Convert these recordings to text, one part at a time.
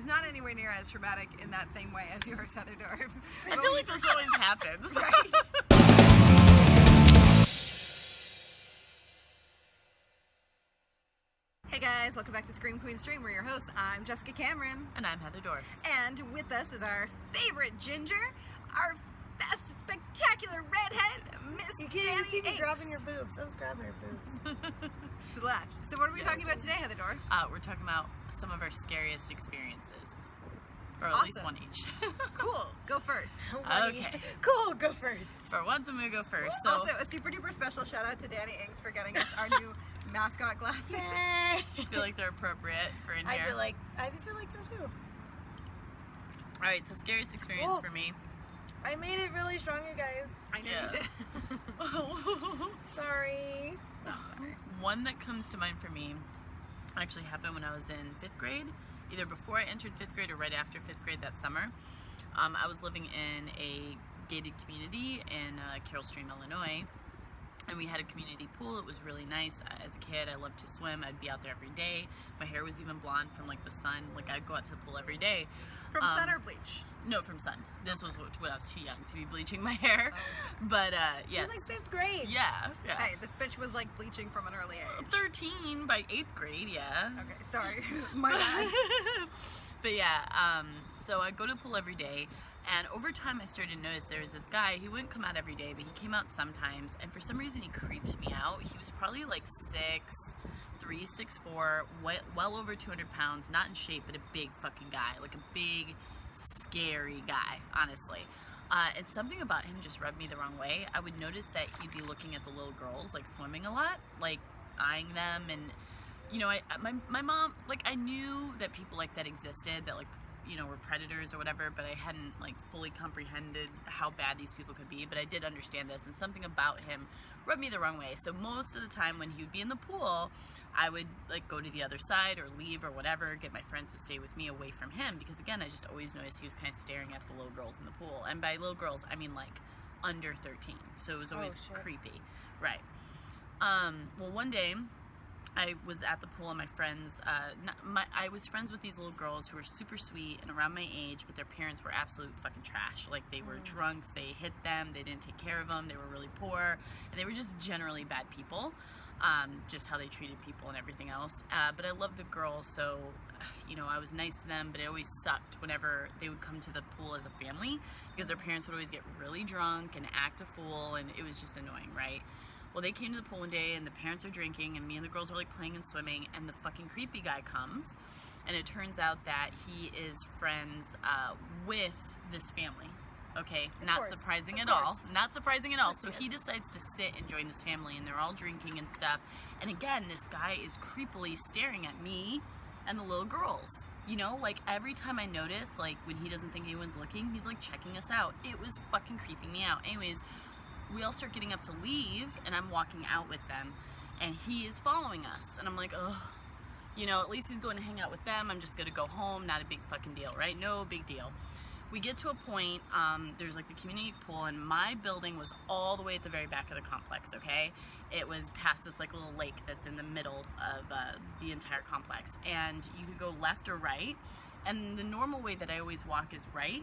not anywhere near as traumatic in that same way as yours, Heather Dorff. I feel like this always happens. Right? Hey guys, welcome back to Scream Queen Stream. We're your hosts. I'm Jessica Cameron. And I'm Heather Dorff. And with us is our favorite ginger, our best spectacular redhead, Miss You Danny can't see me Inks. grabbing your boobs. I was grabbing your boobs. To the left. So what are we talking about today, Heather Dorff? We're talking about some of our scariest experiences. Or at least Awesome. one each. Cool. Go first. Okay. Cool, go first. For once, I'm going to go first. So, Also, a super duper special shout out to Danny Inks for getting us our new mascot glasses. I feel like they're appropriate for in I here. feel like so too. Alright, so scariest experience Whoa. for me. I made it really strong, you guys. I know Yeah. you did. Sorry. One that comes to mind for me actually happened when I was in 5th grade, either before I entered 5th grade or right after 5th grade that summer. I was living in a gated community in Carroll Stream, Illinois, and we had a community pool. It was really nice. As a kid, I loved to swim. I'd be out there every day. My hair was even blonde from like the sun. Like I'd go out to the pool every day. From sun or bleach? No, from sun. This was when I was too young to be bleaching my hair. But She yes. was like 5th grade. Yeah. Hey, this bitch was like bleaching from an early age. 13 by 8th grade, yeah. Okay, sorry. My bad. But yeah, so I go to the pool every day, and over time I started to notice there was this guy. He wouldn't come out every day, but he came out sometimes, and for some reason he creeped me out. He was probably like 6'3", 6'4", well over 200 pounds, not in shape, but a big fucking guy, like a big, scary guy, honestly. And something about him just rubbed me the wrong way. I would notice that he'd be looking at the little girls, like swimming a lot, like eyeing them, and you know, my mom, like, I knew that people like that existed, that, like, you know, were predators or whatever, but I hadn't, like, fully comprehended how bad these people could be, but I did understand this, and something about him rubbed me the wrong way. So most of the time when he would be in the pool, I would, like, go to the other side or leave or whatever, get my friends to stay with me away from him, because, again, I just always noticed he was kind of staring at the little girls in the pool, and by little girls, I mean, like, under 13, so it was always creepy. Right. Well, one day, I was at the pool and my friends, I was friends with these little girls who were super sweet and around my age, but their parents were absolute fucking trash. Like, they were drunks, they hit them, they didn't take care of them, they were really poor, and they were just generally bad people, just how they treated people and everything else. But I loved the girls, so, you know, I was nice to them, but it always sucked whenever they would come to the pool as a family, because their parents would always get really drunk and act a fool, and it was just annoying, right? Well, they came to the pool one day, and the parents are drinking, and me and the girls are, like, playing and swimming, and the fucking creepy guy comes, and it turns out that he is friends with this family. Okay, not surprising at all. Not surprising at all. So he decides to sit and join this family, and they're all drinking and stuff, and again, this guy is creepily staring at me and the little girls. You know, like, every time I notice, like, when he doesn't think anyone's looking, he's, like, checking us out. It was fucking creeping me out. Anyways, we all start getting up to leave, and I'm walking out with them, and he is following us, and I'm like, ugh, you know, at least he's going to hang out with them. I'm just gonna go home, not a big fucking deal, right? No big deal. We get to a point, there's like the community pool, and my building was all the way at the very back of the complex, okay? It was past this like little lake that's in the middle of the entire complex, and you could go left or right, and the normal way that I always walk is right,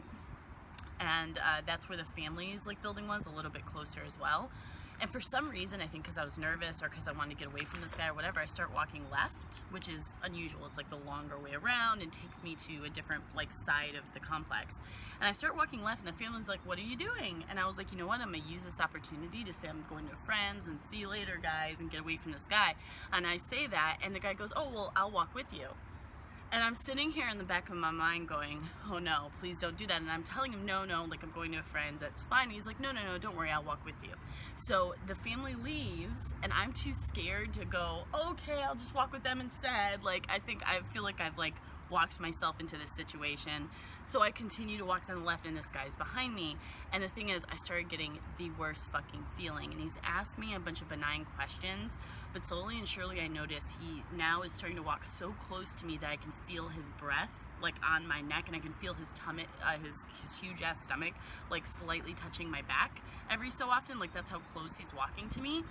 and that's where the family's like building was, a little bit closer as well. And for some reason, I think because I was nervous or because I wanted to get away from this guy or whatever, I start walking left, which is unusual. It's like the longer way around and takes me to a different like side of the complex. And I start walking left, and the family's like, "What are you doing?" And I was like, "You know what? I'm gonna use this opportunity to say I'm going to friends and see you later, guys, and get away from this guy." And I say that, and the guy goes, "Oh, well, I'll walk with you." And I'm sitting here in the back of my mind going, oh no, please don't do that. And I'm telling him, no, like I'm going to a friend's, that's fine. And he's like, no, don't worry, I'll walk with you. So the family leaves, and I'm too scared to go, okay, I'll just walk with them instead. Like, I feel like I've like walked myself into this situation. So I continue to walk down the left, and this guy's behind me. And the thing is, I started getting the worst fucking feeling. And he's asked me a bunch of benign questions, but slowly and surely I notice he now is starting to walk so close to me that I can feel his breath like on my neck, and I can feel his tummy, his huge ass stomach, like slightly touching my back every so often. Like that's how close he's walking to me.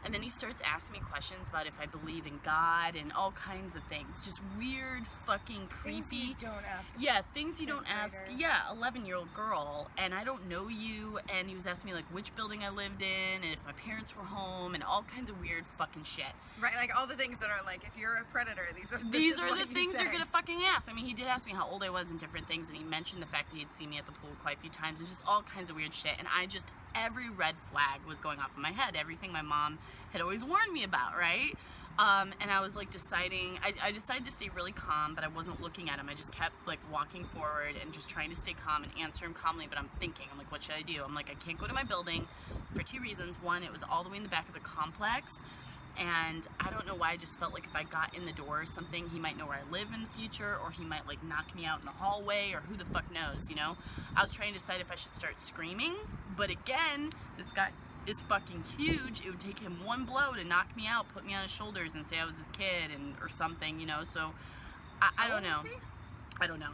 And then he starts asking me questions about if I believe in God and all kinds of things. Just weird, fucking creepy. Things you don't ask. Yeah, things you don't Fifth ask. grader. Yeah, 11-year-old girl, and I don't know you. And he was asking me like which building I lived in, and if my parents were home, and all kinds of weird fucking shit. Right, like all the things that are like, if you're a predator, these are The things you're gonna fucking ask. I mean, he did ask me how old I was and different things, and he mentioned the fact that he had seen me at the pool quite a few times, and just all kinds of weird shit. And every red flag was going off in my head. Everything my mom had always warned me about, right? And I was like deciding, I decided to stay really calm, but I wasn't looking at him. I just kept like walking forward and just trying to stay calm and answer him calmly, but I'm like, what should I do? I'm like, I can't go to my building for 2 reasons. One, it was all the way in the back of the complex, and I don't know why, I just felt like if I got in the door or something, he might know where I live in the future, or he might like knock me out in the hallway, or who the fuck knows, you know? I was trying to decide if I should start screaming, but again, this guy is fucking huge. It would take him one blow to knock me out, put me on his shoulders, and say I was his kid or something, you know? So I don't know. I don't know.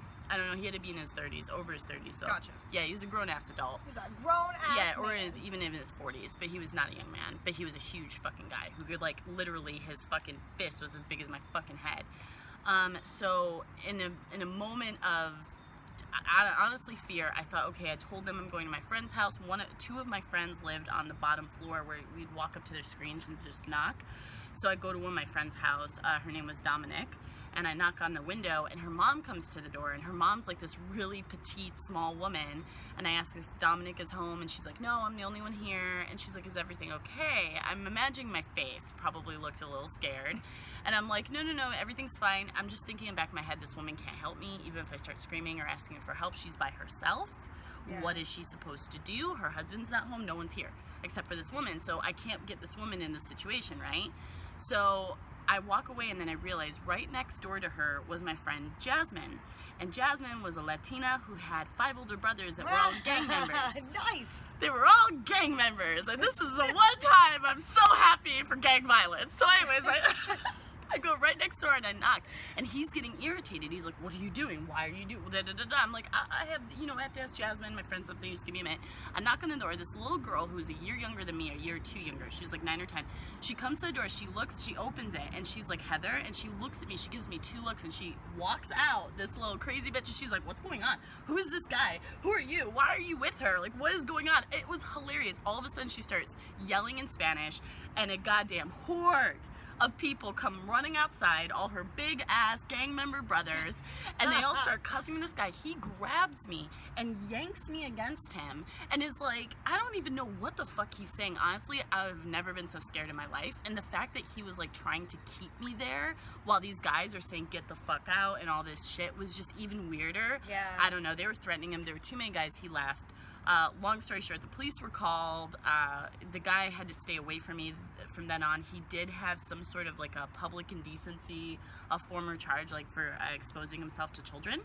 He had to be in his 30s, over his 30s. So Gotcha. yeah, he was a grown-ass adult. He's a grown-ass Yeah, or man. even in his 40s, but he was not a young man. But he was a huge fucking guy who could like literally, his fucking fist was as big as my fucking head. So in a moment of honestly fear, I thought, okay, I told them I'm going to my friend's house. Two of my friends lived on the bottom floor where we'd walk up to their screens and just knock. So I go to one of my friend's house. Her name was Dominic. And I knock on the window, and her mom comes to the door, and her mom's like this really petite, small woman. And I ask if Dominic is home, and she's like, no, I'm the only one here. And she's like, is everything okay? I'm imagining my face probably looked a little scared. And I'm like, no, everything's fine. I'm just thinking in the back of my head, this woman can't help me. Even if I start screaming or asking her for help, she's by herself. Yeah. What is she supposed to do? Her husband's not home. No one's here except for this woman. So I can't get this woman in this situation, right? So I walk away, and then I realize right next door to her was my friend Jasmine. And Jasmine was a Latina who had 5 older brothers that were all gang members. Nice. They were all gang members. And this is the one time I'm so happy for gang violence. So anyways, I go right next door and I knock, and he's getting irritated. He's like, what are you doing? Why are you doing da da da da? I'm like, I have to ask Jasmine, my friend, something. Just give me a minute. I knock on the door. This little girl who's a year younger than me, a year or two younger. She was like 9 or 10. She comes to the door. She opens it, and she's like, Heather, and she looks at me. She gives me 2 looks, and she walks out. This little crazy bitch, and she's like, what's going on? Who is this guy? Who are you? Why are you with her? Like, what is going on? It was hilarious. All of a sudden, she starts yelling in Spanish, and a goddamn horde of people come running outside, all her big ass gang member brothers, and they all start cussing this guy. He grabs me and yanks me against him and is like, I don't even know what the fuck he's saying. Honestly, I've never been so scared in my life. And the fact that he was like trying to keep me there while these guys are saying get the fuck out and all this shit was just even weirder. Yeah. I don't know. They were threatening him. There were too many guys. He left. Long story short, the police were called. The guy had to stay away from me from then on. He did have some sort of like a public indecency, a former charge, like for exposing himself to children.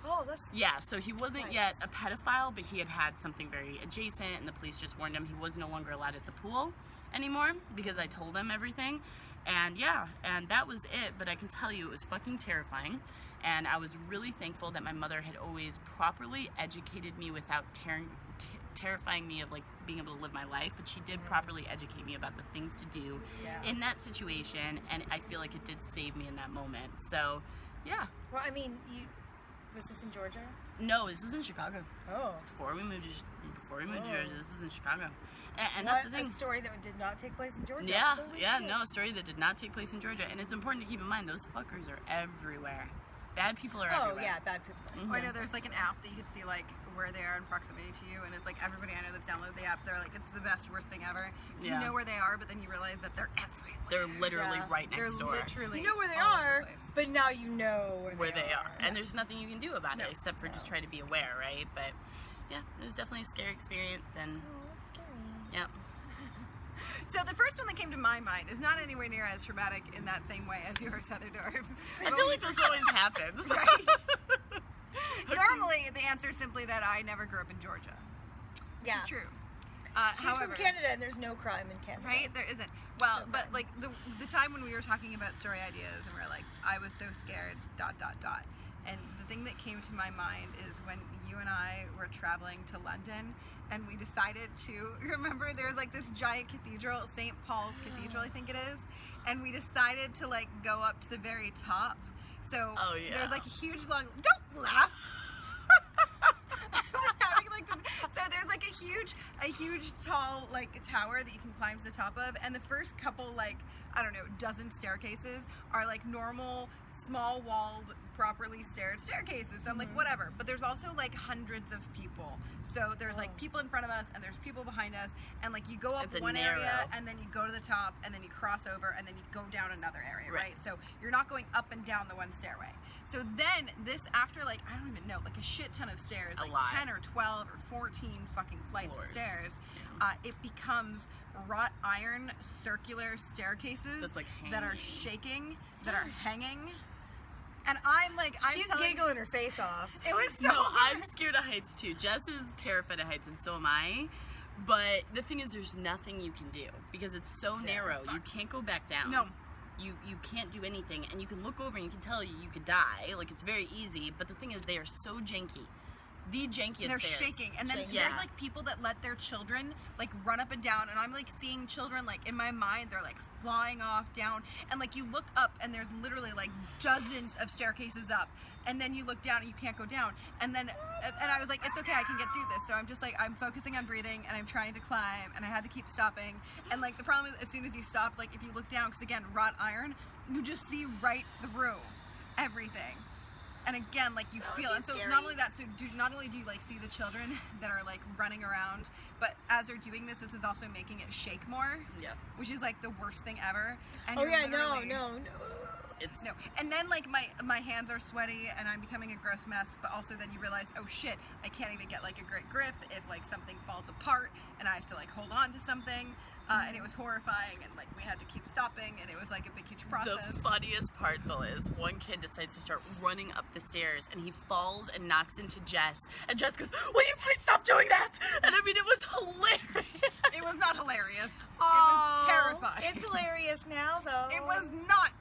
Oh, that's Yeah, so he wasn't nice. yet a pedophile, but he had something very adjacent, and the police just warned him he was no longer allowed at the pool anymore because I told him everything. And yeah, and that was it. But I can tell you, it was fucking terrifying. And I was really thankful that my mother had always properly educated me without terrifying me of like being able to live my life, but she did properly educate me about the things to do in that situation, and I feel like it did save me in that moment. So yeah. Well, I mean, was this in Georgia? No, this was in Chicago. Oh. Before we moved to Georgia, this was in Chicago. And What, that's the thing. a story that did not take place in Georgia? Yeah, Holy yeah, shit. no, a story that did not take place in Georgia. And it's important to keep in mind, those fuckers are everywhere. Bad people are Oh, everywhere. yeah, bad people. Mhm. Oh, I know there's like an app that you can see like where they are in proximity to you, and it's like everybody I know that's downloaded the app, they're like, it's the best, worst thing ever. Yeah. You know where they are, but then you realize that they're everywhere. They're literally Yeah. right They're next door. literally You know where they all over are, the place. but now you know Where they are. And there's nothing you can do about No. it except for just No. try to be aware, right? But yeah, it was definitely a scary experience, and Oh, that's scary. yeah. So the first one that came to my mind is not anywhere near as traumatic in that same way as yours, Heather Dorff. I feel like this always happens. Right. Normally, the answer is simply that I never grew up in Georgia. Which Yeah. is true. She's However, from Canada, and there's no crime in Canada. right? There isn't. Well, Okay. but like the time when we were talking about story ideas, and we are like, I was so scared. ... And the thing that came to my mind is when you and I were traveling to London, and we decided to, remember there's like this giant cathedral, St. Paul's Cathedral, I think it is, and we decided to like go up to the very top. So there's like a huge long, don't laugh. I was having like so there's like a huge tall like tower that you can climb to the top of, and the first couple like, I don't know, dozen staircases are like normal, small walled, properly staired staircases. So I'm like, whatever. But there's also like hundreds of people. So there's like people in front of us and there's people behind us, and like you go up one area and then you go to the top and then you cross over and then you go down another area, right? So you're not going up and down the one stairway. So then this, after like, I don't even know, like a shit ton of stairs, like 10 or 12 or 14 fucking flights of stairs, it becomes wrought iron circular staircases that are shaking, that are hanging. And I'm like, she's giggling her face off. It was so No, I'm scared of heights too. Jess is terrified of heights, and so am I. But the thing is, there's nothing you can do because it's so narrow. You can't go back down. No. You can't do anything, and you can look over and you can tell you could die. Like, it's very easy, but the thing is, they are so janky. The jankiest They're stairs. shaking, and then there's like people that let their children like run up and down, and I'm like seeing children like in my mind, they're like flying off down, and like you look up and there's literally like dozens of staircases up, and then you look down and you can't go down, and I was like, it's okay, I can get through this. So I'm just like, I'm focusing on breathing and I'm trying to climb, and I had to keep stopping, and like the problem is, as soon as you stop, like if you look down, because again, wrought iron, you just see right through everything. And again, like you feel, and so scary. not only that, so not only do you like see the children that are like running around, but as they're doing this, this is also making it shake more. Yeah. Which is like the worst thing ever. And Oh you're yeah, literally- no. It's no. And then like my hands are sweaty and I'm becoming a gross mess, but also then you realize, oh shit, I can't even get like a great grip if like something falls apart and I have to like hold on to something. And it was horrifying, and like we had to keep stopping, and it was like a big huge process. The funniest part though is one kid decides to start running up the stairs, and he falls and knocks into Jess, and Jess goes, "Will you please stop doing that?" And I mean, it was hilarious. It was not hilarious. Oh, it was terrifying. It's hilarious now, though. It was not.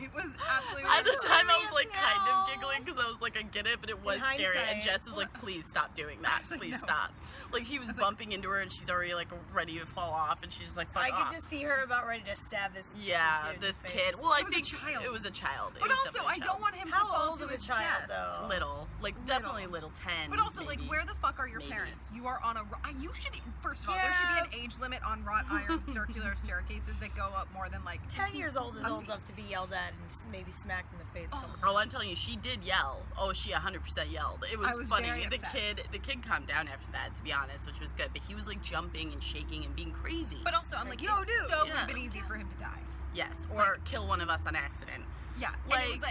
It was absolutely At the time, I was like No. kind of giggling because I was like, I get it, but it was In scary. And hindsight. Jess is like, please stop doing that. was like, Please no. stop. Like, he was bumping into her, and she's already like ready to fall off, and she's just like, fuck I off. could just see her about ready to stab this. Yeah, dude in this the face. kid. Well, I It was a think child. it was a child. It But was also, definitely I a don't child. want him to How fall old to of a his child, death. though? Little, like definitely little 10. But also, maybe. like, where the fuck are your Maybe. parents? You are on a. You should. First of all, there should be an age limit on wrought iron circular staircases that go up more than like 10 years old is a old feet. enough to be yelled at and maybe smacked in the face. a couple Oh, I'm telling you, she did yell. Oh, she 100% yelled. It was, I was funny. very The upset. kid calmed down after that, to be honest, which was good. But he was like jumping and shaking and being crazy. But also, I'm like, Yo, it's dude. so Yeah. been easy for him to die. yes, or kill one of us on accident. Yeah,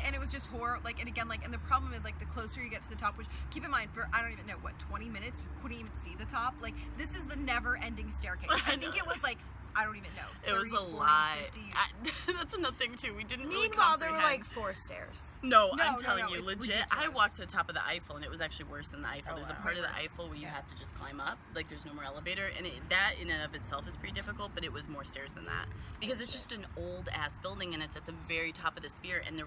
and it was just horror. Like, and again, like, and the problem is like the closer you get to the top, which keep in mind, for I don't even know what 20 minutes, you couldn't even see the top. Like, this is the never-ending staircase. I think it was like, I don't even know. It 30, was a 40, lot. 50. That's another thing too. We didn't really Meanwhile, there were comprehend. like 4 stairs. No, No, I'm no, telling no, you, it's legit. I ridiculous. walked to the top of the Eiffel, and it was actually worse than the Eiffel. Oh, There's a wow. part of the Way worse. Eiffel where you Yeah. have to just climb up. Like, there's no more elevator, and that in and of itself is pretty difficult. But it was more stairs than that because it's just an old ass building, and it's at the very top of the spire. And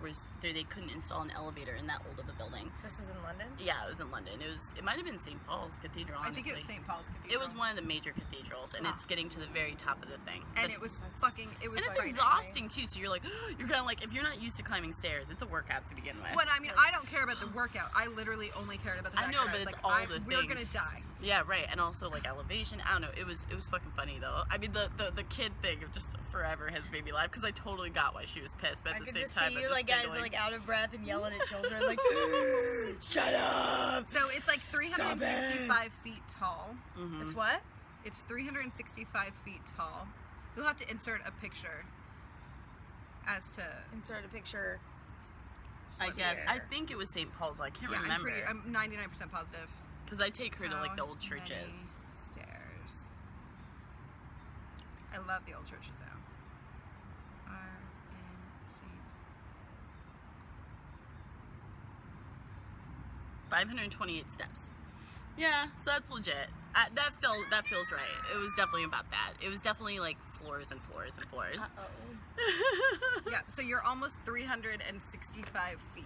they couldn't install an elevator in that old of a building. This was in London? Yeah, it was in London. It might have been St. Paul's Cathedral. I Honestly, think it was St. Paul's Cathedral. It was one of the major cathedrals, and it's getting to the very top of the thing. and But- it was fucking. It was. and it's frightening. exhausting too. So you're like, you're kind of like, if you're not used to climbing stairs, it's a workout to begin with. But I mean, I don't care about the workout. I literally only cared about the I fact know, that but I was it's like, all the we're things. gonna die. Yeah, right. And also like elevation. I don't know. It was fucking funny though. I mean, the kid thing of just forever has made me laugh because I totally got why she was pissed. But I at the could same just time, see I'm you just like guys giggling. like out of breath and yelling at children like, shut up! So it's like 365 feet tall. Mhm. It's what? It's 365 feet tall. You'll have to insert a picture as to. Insert a picture. I guess. I Here. think it was St. Paul's. I can't Yeah, remember I'm 99% positive. because I take her to like the How old churches. many stairs. I love the old churches though. Are in St. 528 steps. Yeah, so that's legit. That feels right. It was definitely about that. It was definitely like floors and floors and floors. Uh-oh. Yeah, so you're almost 365 feet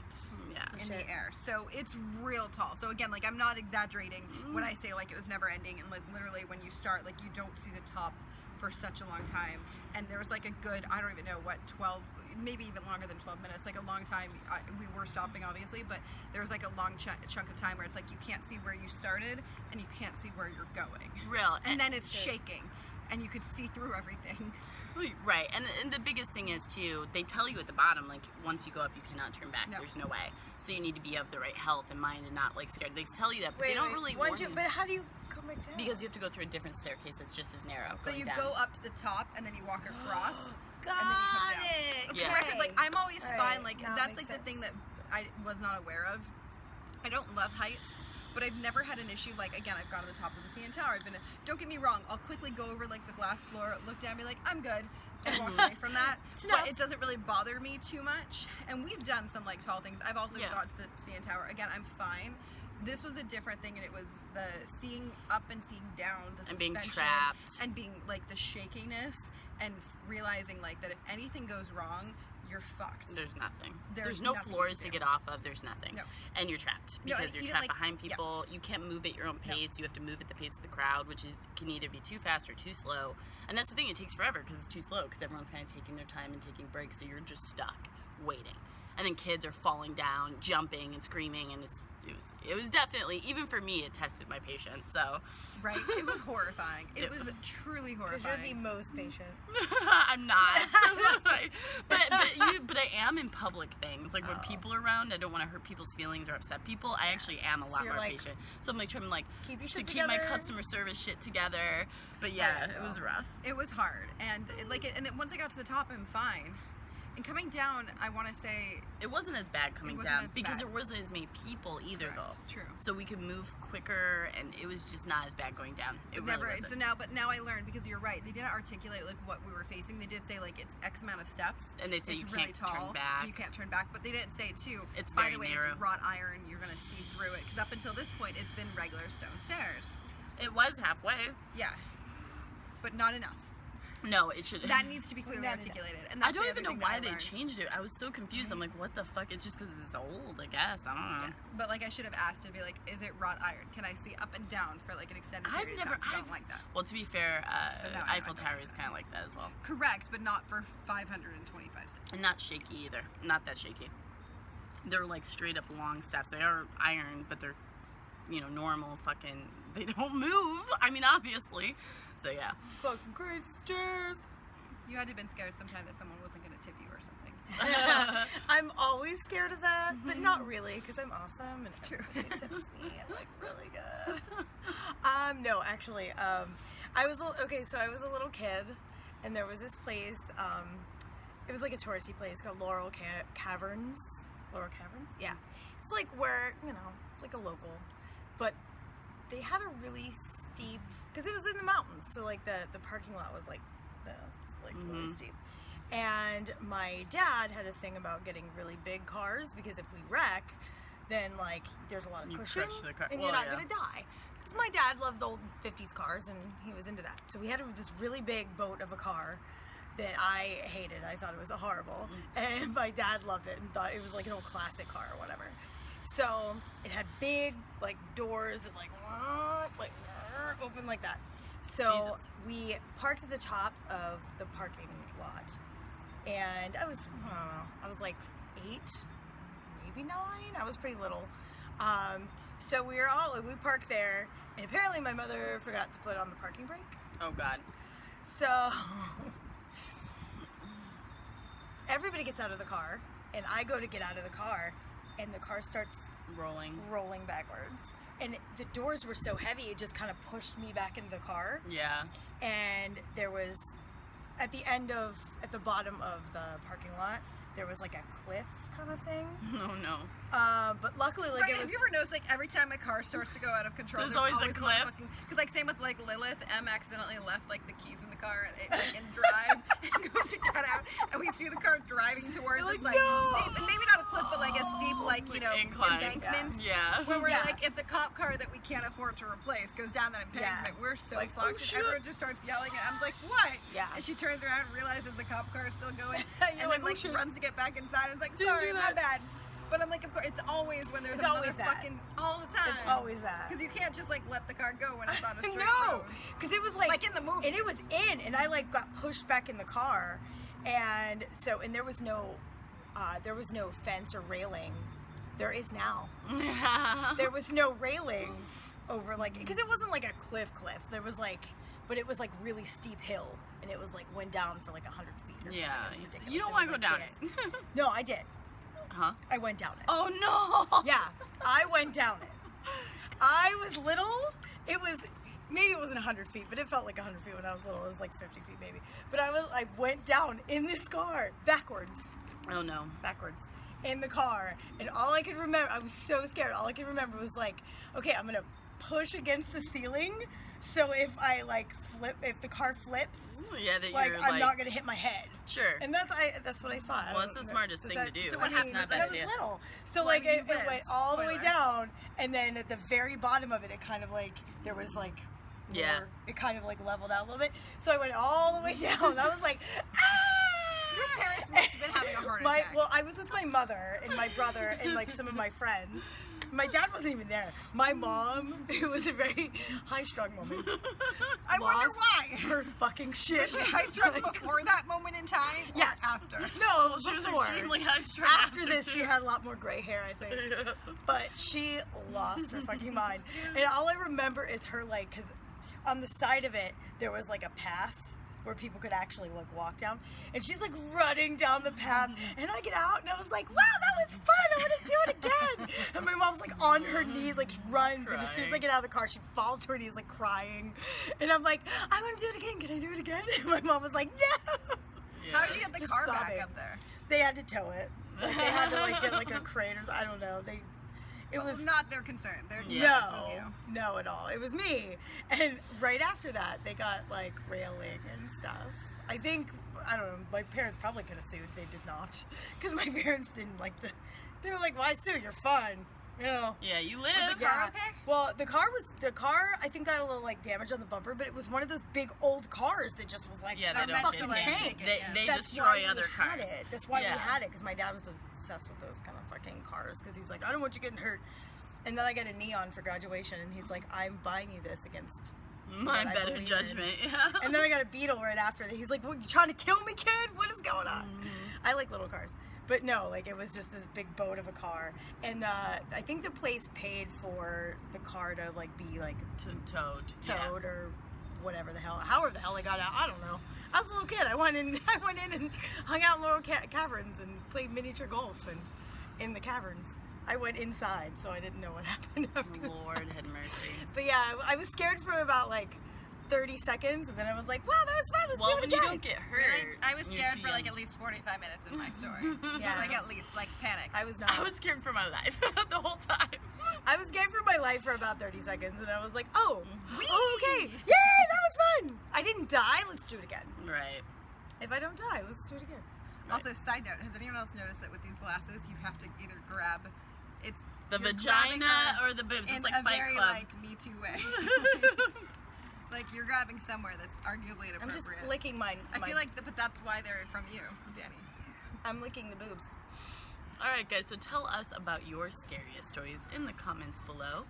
Yeah. in Shit. the air. So it's real tall. So again, like I'm not exaggerating when I say like it was never ending, and like literally when you start, like you don't see the top for such a long time. And there was like a good, I don't even know what, 12, maybe even longer than 12 minutes, like a long time. We were stopping obviously, but there was like a long chunk of time where it's like you can't see where you started and you can't see where you're going. Real. And then it's shaking and you could see through everything. Right, and the biggest thing is too, they tell you at the bottom, like once you go up you cannot turn back. No. There's no way. So you need to be of the right health and mind and not like scared. They tell you that, but they don't really warn you. But how do you come back down? Because you have to go through a different staircase that's just as narrow. So going you down. go up to the top and then you walk across. Got and then you come down. it. Yeah. Correct. Like I'm always All fine. right, Like now it that's makes like the sense. thing that I was not aware of. I don't love heights, but I've never had an issue. Like again, I've gone to the top of the CN Tower. Don't get me wrong. I'll quickly go over like the glass floor, look down, and be like, I'm good, and walk away from that. But it doesn't really bother me too much. And we've done some like tall things. I've also gone to the CN Tower. Again, I'm fine. This was a different thing, and it was the seeing up and seeing down, the And being suspension, trapped. and being like the shakiness, and realizing like that if anything goes wrong, you're fucked. There's nothing. There's There's no nothing you floors can to do. get off of. There's nothing. No. And you're trapped No, because and you're even, trapped like, behind people. You can't move at your own No. pace. You have to move at the pace of the crowd, which can either be too fast or too slow. And that's the thing. It takes forever because it's too slow because everyone's kind of taking their time and taking breaks. So you're just stuck waiting. And then kids are falling down, jumping and screaming, and it was definitely, even for me, it tested my patience. So Right? It was horrifying. It was truly Because you're the horrifying. most patient. I'm not. but I am in public things. Like when Oh. people are around, I don't want to hurt people's feelings or upset people. I actually am a lot you're more like, patient. So I'm like trying to like Keep your to shit keep my together. customer service shit together. But yeah, it was rough. It was hard, and once I got to the top, I'm fine. And coming down, I want to say It wasn't as bad coming wasn't down as because bad. there wasn't as many people either Correct. though. True. So we could move quicker, and it was just not as bad going down. It Never. really wasn't. But now I learned, because you're right. They didn't articulate like what we were facing. They did say like it's X amount of steps. And they say it's you really can't tall, turn back. and you can't turn back. But they didn't say too. It's by very the way, narrow. it's wrought iron. You're gonna see through it, because up until this point, it's been regular stone stairs. It was halfway. Yeah, but not enough. No, it should. That needs to be clearly Not enough. articulated. And I that's don't the even other know thing that why I they learned. changed it. I was so confused. I'm like, what the fuck? It's just because it's old, I guess. I don't know. Yeah, but like I should have asked to be like, is it wrought iron? Can I see up and down for like an extended I've period never- of time? I don't like that. Well, to be fair, So now I Eiffel don't Tower like is that. kind of like that as well. Correct, but not for 525 steps. And not shaky either. Not that shaky. They're like straight up long steps. They are iron, but they're, normal fucking, they don't move. I mean, obviously. So yeah. Fucking crazy stairs. You had to have been scared sometime that someone wasn't going to tip you or something. I'm always scared of that, but not really, because I'm awesome and True. everybody tips me. I'm like really good. No, actually, I was so I was a little kid, and there was this place. It was like a touristy place called Laurel Caverns. Laurel Caverns, yeah. It's like where it's like a local, but they had a really steep, because it was in the mountains, so like the parking lot was like this. Really steep. And my dad had a thing about getting really big cars, because if we wreck, then like there's a lot of You cushion crush the car. and Well, you're not yeah. gonna die. Because my dad loved old 50s cars and he was into that. So we had this really big boat of a car that I hated. I thought it was horrible. And my dad loved it and thought it was like an old classic car or whatever. So it had big like doors that open like that. So Jesus. we parked at the top of the parking lot, and I was like 8, maybe 9. I was pretty little. So we parked there, and apparently my mother forgot to put on the parking brake. Oh God. So everybody gets out of the car, and I go to get out of the car, and the car starts rolling backwards. And the doors were so heavy, it just kind of pushed me back into the car. Yeah. And there was, at the bottom of the parking lot, there was like a cliff kind of thing. Oh no. But luckily, like, Right, it was. have you ever noticed, like, every time a car starts to go out of control, There's always the clip. Because, like, same with, like, Lilith, M accidentally left, like, the keys in the car in drive and goes to get out, and we see the car driving towards You're this, like, like, no! steep, and maybe not a cliff, but, like, a steep, like, you know, Incline. embankment. Yeah. Where we're Yeah. like, if the cop car that we can't afford to replace goes down that embankment, Yeah. we're so Like, oh, fucked. And shit. everyone just starts yelling, and I'm like, what? Yeah. And she turns around and realizes the cop car is still going, You're and like, then, oh, like, shit. runs to get back inside, and is like, Didn't sorry, do my that. bad. But I'm like, of course, it's always when there's It's another always that. fucking, all the time. It's always that. Because you can't just, like, let the car go when it's on a straight No, road. because it was like in the movie. and it was in, and I like got pushed back in the car, and so there was no fence or railing. There is now. There was no railing over, like, because it wasn't like a cliff. There was like, but it was like really steep hill, and it was like went down for like 100 feet. Or something. Yeah. It was ridiculous. You don't It want to was, go like, down big. it. No, I did. Huh? I went down it. Oh no. Yeah, I went down it. I was little. It was, maybe it wasn't 100 feet, but it felt like 100 feet when I was little. It was like 50 feet maybe. But I went down in this car backwards Oh no. in the car, and all I could remember, I was so scared. All I could remember was like, okay, I'm gonna push against the ceiling, so if I like if the car flips, Ooh, yeah, that like you're I'm not gonna hit my head. Sure. And that's what I thought. Well, it's the smartest thing to do. So what happened? I Not mean, bad I was idea. little, so Well, like I mean, it you lived. went all the way Spoiler. down, and then at the very bottom of it, it kind of like there was like Yeah. more, it kind of like leveled out a little bit. So I went all the way down. I was like, ah! Your parents must have been having a heart attack. Well, I was with my mother and my brother and like some of my friends. My dad wasn't even there. My mom, who was a very high-strung woman, I wonder lost why. her fucking shit. Was she high-strung Like, before that moment in time? Or Yes. after? No, Well, she was before. extremely high strung. After this, she had a lot more gray hair, I think. But she lost her fucking mind. And all I remember is her, like, because on the side of it, there was, like, a path where people could actually, like, walk down. And she's, like, running down the path. And I get out, and I was like, wow, that was fun. I want to do it again. And my mom's, like, on her knees, like, runs. And as soon as I get out of the car, she falls to her knees, like, crying. And I'm like, I want to do it again. Can I do it again? And my mom was like, no. Yeah. How did you get the Just car sobbing. back up there? They had to tow it. Like, they had to, like, get, like, a crane or I don't know. It was not their concern. Their Yeah. concern was you. no at all. It was me. And right after that, they got like railing and stuff. I think, I don't know, my parents probably could have sued. They did not. Because my parents didn't like they were like, why sue? You're fine. You know. Yeah, you Was live. the car okay? Well, the car I think got a little like damage on the bumper, but it was one of those big old cars that just was like Yeah, They're they meant don't to, fucking like, tank. take it, They, yeah. they That's destroy why we other had cars. it. That's why Yeah. we had it, because my dad was obsessed with those kind of fucking cars, because he's like, I don't want you getting hurt. And then I got a neon for graduation, and he's like, I'm buying you this against. My But I better believe in- judgment. And then I got a Beetle right after that. He's like, what, you trying to kill me, kid? What is going on? I like little cars. But no, like it was just this big boat of a car. And I think the place paid for the car to like be like Towed. towed or whatever the hell. However the hell I got out, I don't know. I was a little kid. I went in and hung out in little caverns and played miniature golf and in the caverns. I went inside, so I didn't know what happened after Yeah. Lord had mercy. But yeah, I was scared for about like 30 seconds, and then I was like, wow, that was fun. Let's Well, do it when you again. don't get hurt, Really? I was you're scared too for like young. at least 45 minutes in my story. Yeah. Like at least, like panic. I was not. I was scared for my life the whole time. I was scared for my life for about 30 seconds, and I was like, oh, Whee! oh, okay, yay, that was fun. I didn't die. Let's do it again. Right. If I don't die, let's do it again. Also, side note, has anyone else noticed that with these glasses, you have to either grab, it's The you're grabbing vagina her or the boobs. in It's like a Fight very Club. like Me Too way. Like you're grabbing somewhere that's arguably I'm just inappropriate. licking mine. I feel like, but that's why they're from you, Danny. I'm licking the boobs. Alright guys, so tell us about your scariest stories in the comments below.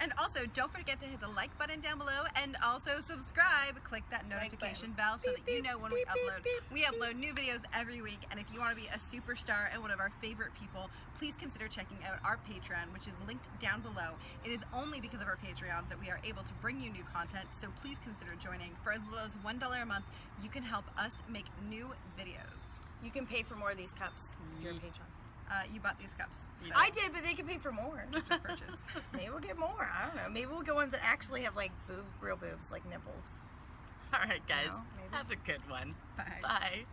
And also, don't forget to hit the like button down below, and also subscribe. Click that notification bell so that you know when we upload. We upload new videos every week, and if you want to be a superstar and one of our favorite people, please consider checking out our Patreon, which is linked down below. It is only because of our Patreons that we are able to bring you new content, so please consider joining. For as little as $1 a month, you can help us make new videos. You can pay for more of these cups if you're a patron. You bought these cups. So I did, but they can pay for more. to purchase. Maybe we'll get more. I don't know. Maybe we'll get ones that actually have like real boobs, like nipples. Alright guys, No, maybe. have a good one. Bye. Bye.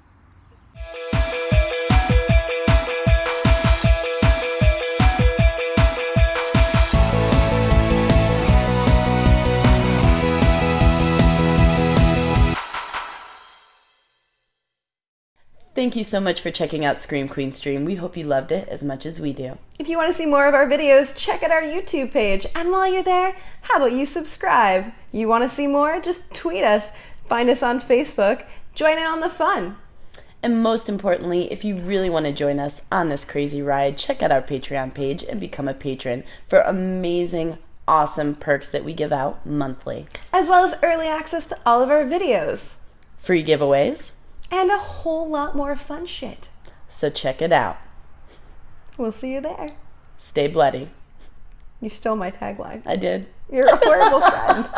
Thank you so much for checking out Scream Queen Stream. We hope you loved it as much as we do. If you want to see more of our videos, check out our YouTube page. And while you're there, how about you subscribe? You want to see more? Just tweet us. Find us on Facebook. Join in on the fun. And most importantly, if you really want to join us on this crazy ride, check out our Patreon page and become a patron for amazing, awesome perks that we give out monthly. As well as early access to all of our videos. Free giveaways. And a whole lot more fun shit. So check it out. We'll see you there. Stay bloody. You stole my tagline. I did. You're a horrible friend.